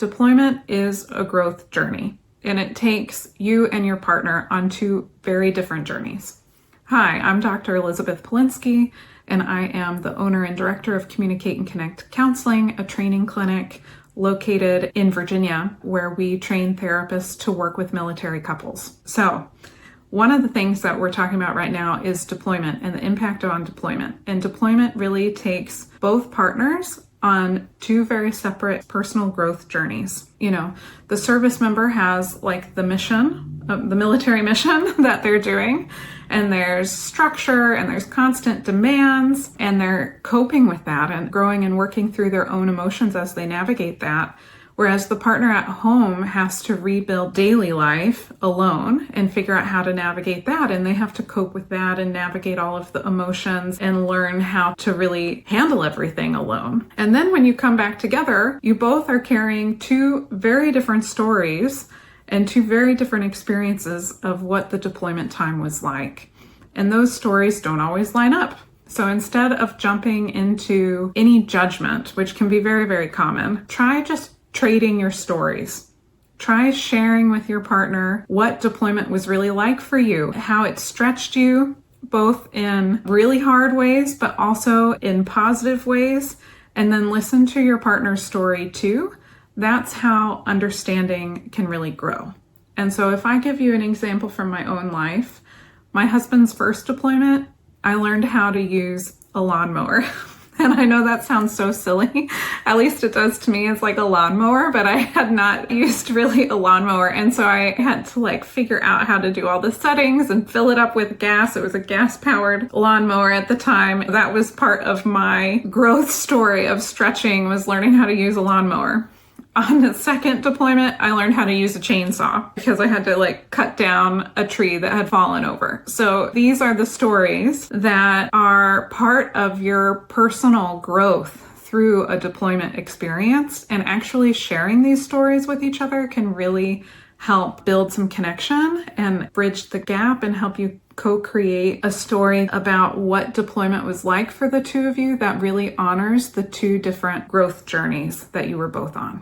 Deployment is a growth journey, and it takes you and your partner on two very different journeys. Hi, I'm Dr. Elizabeth Polinsky, and I am the owner and director of Communicate and Connect Counseling, a training clinic located in Virginia, where we train therapists to work with military couples. So, one of the things that we're talking about right now is deployment and the impact on deployment. And deployment really takes both partners on two very separate personal growth journeys. The service member has like the mission, the military mission that they're doing, and there's structure and there's constant demands, and they're coping with that and growing and working through their own emotions as they navigate that. Whereas the partner at home has to rebuild daily life alone and figure out how to navigate that. And they have to cope with that and navigate all of the emotions and learn how to really handle everything alone. And then when you come back together, you both are carrying two very different stories and two very different experiences of what the deployment time was like. And those stories don't always line up. So instead of jumping into any judgment, which can be very, very common, try just trading your stories. Try sharing with your partner what deployment was really like for you, how it stretched you, both in really hard ways, but also in positive ways, and then listen to your partner's story too. That's how understanding can really grow. And so if I give you an example from my own life, my husband's first deployment, I learned how to use a lawnmower. And I know that sounds so silly, at least it does to me. It's like a lawnmower, but I had not used really a lawnmower. And so I had to figure out how to do all the settings and fill it up with gas. It was a gas-powered lawnmower at the time. That was part of my growth story of stretching, was learning how to use a lawnmower. On the second deployment, I learned how to use a chainsaw because I had to cut down a tree that had fallen over. So these are the stories that are part of your personal growth through a deployment experience, and actually sharing these stories with each other can really help build some connection and bridge the gap and help you co-create a story about what deployment was like for the two of you that really honors the two different growth journeys that you were both on.